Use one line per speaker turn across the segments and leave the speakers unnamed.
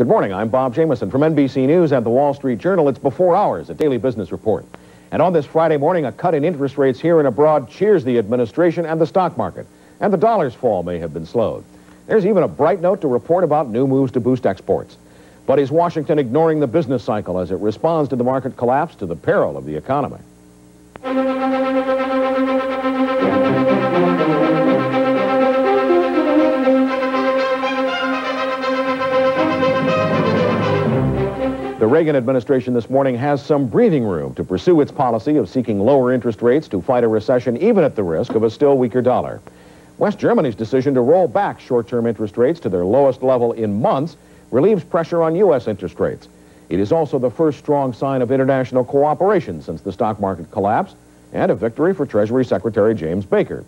Good morning, I'm Bob Jamieson from NBC News and the Wall Street Journal. It's before hours, a daily business report. And on this Friday morning, a cut in interest rates here and abroad cheers the administration and the stock market. And the dollar's fall may have been slowed. There's even a bright note to report about new moves to boost exports. But is Washington ignoring the business cycle as it responds to the market collapse to the peril of the economy? The Reagan administration this morning has some breathing room to pursue its policy of seeking lower interest rates to fight a recession, even at the risk of a still weaker dollar. West Germany's decision to roll back short-term interest rates to their lowest level in months relieves pressure on U.S. interest rates. It is also the first strong sign of international cooperation since the stock market collapsed, and a victory for Treasury Secretary James Baker.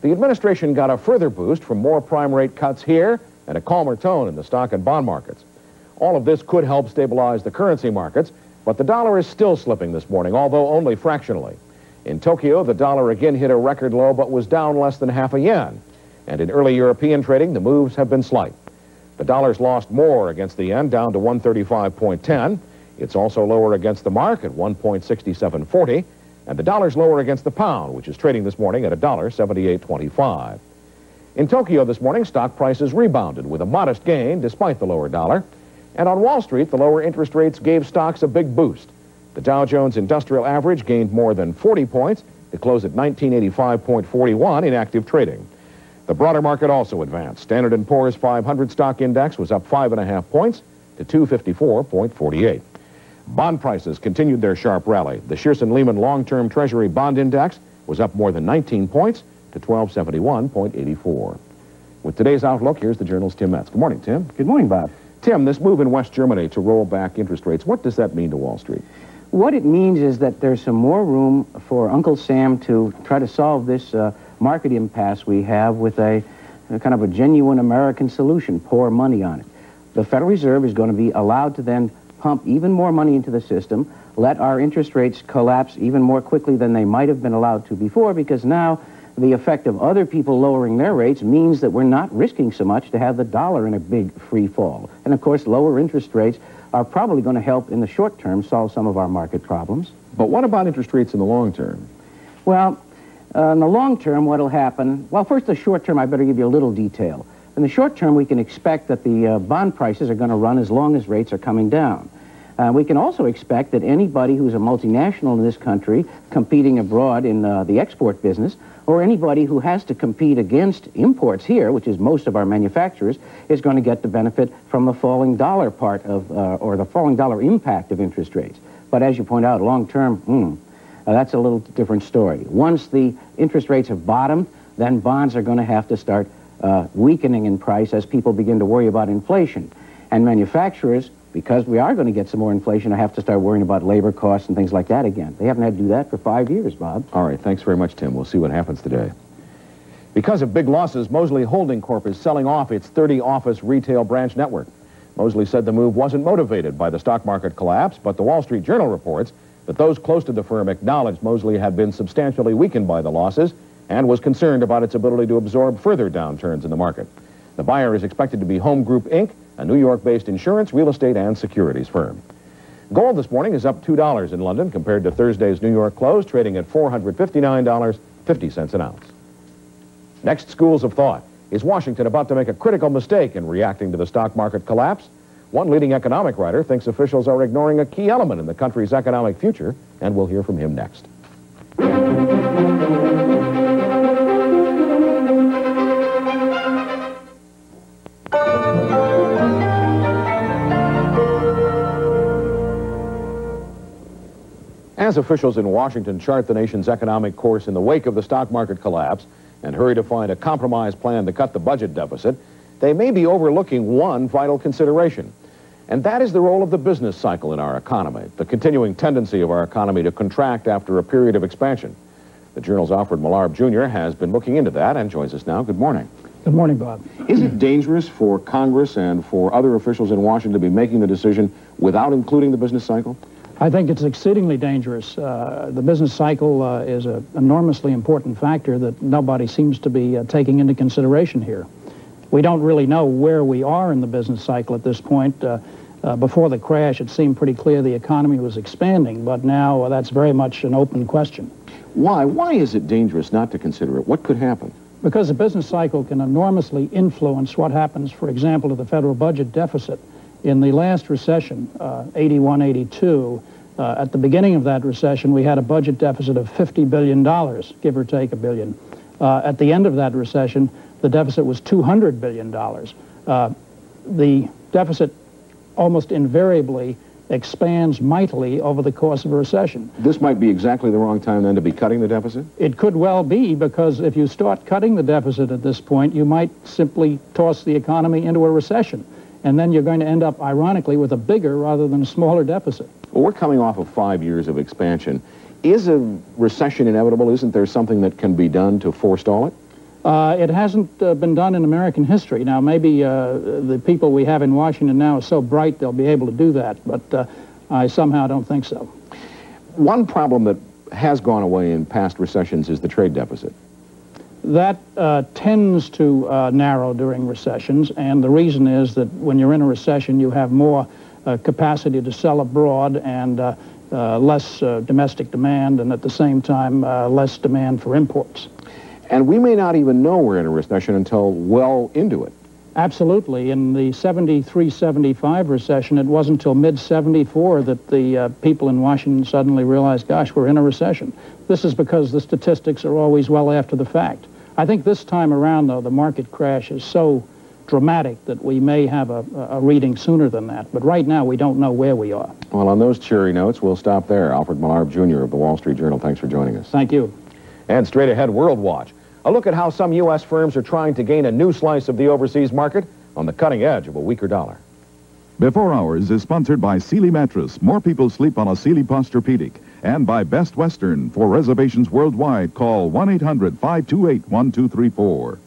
The administration got a further boost from more prime rate cuts here and a calmer tone in the stock and bond markets. All of this could help stabilize the currency markets, but the dollar is still slipping this morning, although only fractionally. In Tokyo, the dollar again hit a record low, but was down less than half a yen. And in early European trading, the moves have been slight. The dollar's lost more against the yen, down to 135.10. It's also lower against the mark at 1.6740. And the dollar's lower against the pound, which is trading this morning at $1.7825. In Tokyo this morning, stock prices rebounded with a modest gain despite the lower dollar. And on Wall Street, the lower interest rates gave stocks a big boost. The Dow Jones Industrial Average gained more than 40 points to close at 1985.41 in active trading. The broader market also advanced. Standard & Poor's 500 stock index was up 5.5 points to 254.48. Bond prices continued their sharp rally. The Shearson-Lehman long-term Treasury bond index was up more than 19 points to 1271.84. With today's outlook, here's the Journal's Tim Metz. Good morning, Tim.
Good morning, Bob.
Tim, this move in West Germany to roll back interest rates, what does that mean to Wall Street?
What it means is that there's some more room for Uncle Sam to try to solve this market impasse we have with a kind of a genuine American solution, pour money on it. The Federal Reserve is going to be allowed to then pump even more money into the system, let our interest rates collapse even more quickly than they might have been allowed to before, because now the effect of other people lowering their rates means that we're not risking so much to have the dollar in a big free fall. And of course, lower interest rates are probably going to help in the short term solve some of our market problems.
But what about interest rates in the long term?
Well, in the long term, what will happen? Well, first, the short term, I better give you a little detail. In the short term, we can expect that the bond prices are going to run as long as rates are coming down. We can also expect that anybody who's a multinational in this country competing abroad in the export business, or anybody who has to compete against imports here, which is most of our manufacturers, is going to get the benefit from the falling dollar part of, or the falling dollar impact of interest rates. But as you point out, long term, that's a little different story. Once the interest rates have bottomed, then bonds are going to have to start weakening in price as people begin to worry about inflation. And manufacturers, because we are going to get some more inflation, I have to start worrying about labor costs and things like that again. They haven't had to do that for 5 years, Bob.
All right, thanks very much, Tim. We'll see what happens today. Because of big losses, Mosley Holding Corp is selling off its 30-office retail branch network. Mosley said the move wasn't motivated by the stock market collapse, but the Wall Street Journal reports that those close to the firm acknowledged Mosley had been substantially weakened by the losses and was concerned about its ability to absorb further downturns in the market. The buyer is expected to be Home Group, Inc., a New York-based insurance, real estate, and securities firm. Gold this morning is up $2 in London compared to Thursday's New York close, trading at $459.50 an ounce. Next, schools of thought. Is Washington about to make a critical mistake in reacting to the stock market collapse? One leading economic writer thinks officials are ignoring a key element in the country's economic future, and we'll hear from him next. As officials in Washington chart the nation's economic course in the wake of the stock market collapse and hurry to find a compromise plan to cut the budget deficit, they may be overlooking one vital consideration. And that is the role of the business cycle in our economy, the continuing tendency of our economy to contract after a period of expansion. The Journal's Alfred Millarb Jr. has been looking into that and joins us now. Good morning.
Good morning, Bob.
Is it dangerous for Congress and for other officials in Washington to be making the decision without including the business cycle?
I think it's exceedingly dangerous. The business cycle is an enormously important factor that nobody seems to be taking into consideration here. We don't really know where we are in the business cycle at this point. Before the crash, it seemed pretty clear the economy was expanding, but now that's very much an open question.
Why? Why is it dangerous not to consider it? What could happen?
Because the business cycle can enormously influence what happens, for example, to the federal budget deficit. In the last recession, 81-82, at the beginning of that recession, we had a budget deficit of $50 billion, give or take $1 billion. At the end of that recession, the deficit was $200 billion. The deficit almost invariably expands mightily over the course of a recession.
This might be exactly the wrong time then to be cutting the deficit?
It could well be, because if you start cutting the deficit at this point, you might simply toss the economy into a recession. And then you're going to end up, ironically, with a bigger rather than a smaller deficit.
Well, we're coming off of 5 years of expansion. Is a recession inevitable? Isn't there something that can be done to forestall it?
It hasn't been done in American history. Now, maybe the people we have in Washington now are so bright they'll be able to do that, but I somehow don't think so.
One problem that has gone away in past recessions is the trade deficit.
That tends to narrow during recessions, and the reason is that when you're in a recession, you have more capacity to sell abroad and less domestic demand, and at the same time, less demand for imports.
And we may not even know we're in a recession until well into it.
Absolutely. In the 73-75 recession, it wasn't until mid-74 that the people in Washington suddenly realized, gosh, we're in a recession. This is because the statistics are always well after the fact. I think this time around, though, the market crash is so dramatic that we may have a reading sooner than that. But right now, we don't know where we are. Well,
on those cheery notes, we'll stop there. Alfred Millarb, Jr. of the Wall Street Journal, thanks for joining us.
Thank you.
And straight ahead, World Watch. A look at how some U.S. firms are trying to gain a new slice of the overseas market on the cutting edge of a weaker dollar.
Before Hours is sponsored by Sealy Mattress. More people sleep on a Sealy Posturepedic. And by Best Western. For reservations worldwide, call 1-800-528-1234.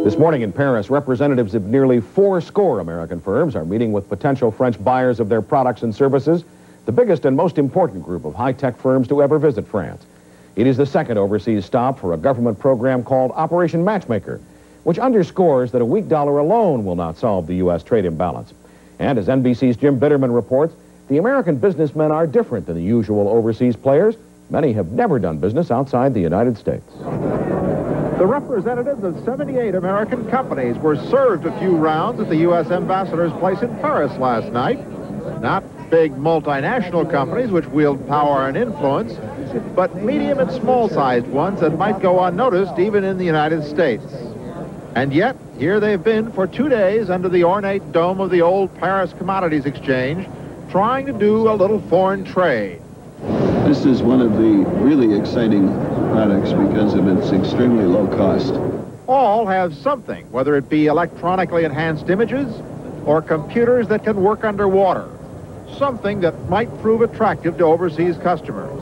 This morning in Paris, representatives of nearly 80 American firms are meeting with potential French buyers of their products and services, the biggest and most important group of high-tech firms to ever visit France. It is the second overseas stop for a government program called Operation Matchmaker, which underscores that a weak dollar alone will not solve the U.S. trade imbalance. And as NBC's Jim Bitterman reports, the American businessmen are different than the usual overseas players. Many have never done business outside the United States.
The representatives of 78 American companies were served a few rounds at the U.S. ambassador's place in Paris last night. Not big multinational companies which wield power and influence, but medium and small-sized ones that might go unnoticed even in the United States. And yet, here they've been for 2 days under the ornate dome of the old Paris Commodities Exchange, trying to do a little foreign trade.
This is one of the really exciting products because of its extremely low cost.
All have something, whether it be electronically enhanced images or computers that can work underwater, something that might prove attractive to overseas customers.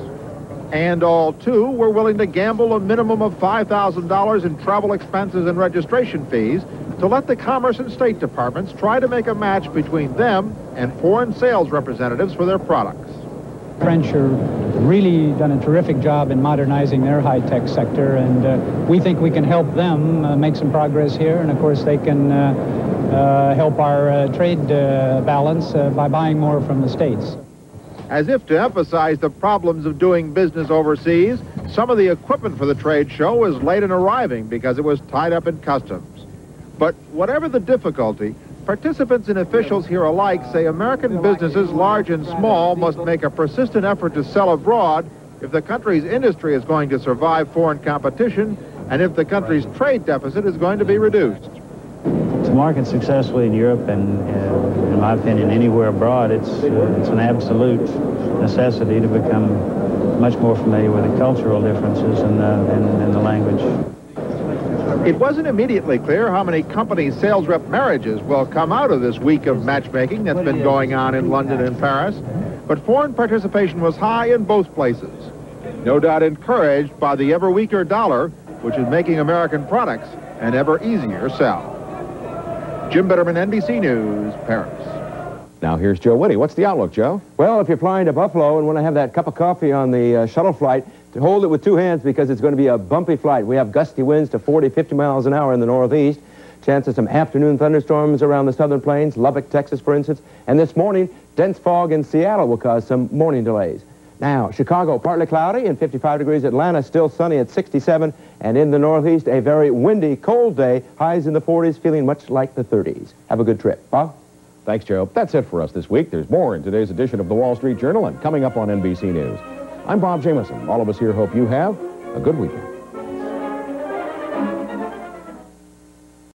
And all, too, were willing to gamble a minimum of $5,000 in travel expenses and registration fees to let the Commerce and State Departments try to make a match between them and foreign sales representatives for their products.
French are really done a terrific job in modernizing their high-tech sector, and we think we can help them make some progress here, and of course they can help our trade balance by buying more from the States.
As if to emphasize the problems of doing business overseas, some of the equipment for the trade show was late in arriving because it was tied up in customs. But whatever the difficulty, participants and officials here alike say American businesses, large and small, must make a persistent effort to sell abroad if the country's industry is going to survive foreign competition and if the country's trade deficit is going to be reduced.
To market successfully in Europe and, in my opinion, anywhere abroad, it's an absolute necessity to become much more familiar with the cultural differences and the language.
It wasn't immediately clear how many companies' sales rep marriages will come out of this week of matchmaking that's been going on in London and Paris, but foreign participation was high in both places. No doubt encouraged by the ever weaker dollar, which is making American products an ever easier sell. Jim Bitterman, NBC News, Paris.
Now here's Joe Whitty. What's the outlook, Joe?
Well, if you're flying to Buffalo and want to have that cup of coffee on the shuttle flight, to hold it with two hands because it's going to be a bumpy flight. We have gusty winds to 40, 50 miles an hour in the northeast. Chance of some afternoon thunderstorms around the southern plains, Lubbock, Texas, for instance. And this morning, dense fog in Seattle will cause some morning delays. Now, Chicago, partly cloudy and 55 degrees. Atlanta, still sunny at 67. And in the northeast, a very windy, cold day. Highs in the 40s, feeling much like the 30s. Have a good trip. Bob?
Thanks, Joe. That's it for us this week. There's more in today's edition of the Wall Street Journal and coming up on NBC News. I'm Bob Jamieson. All of us here hope you have a good weekend.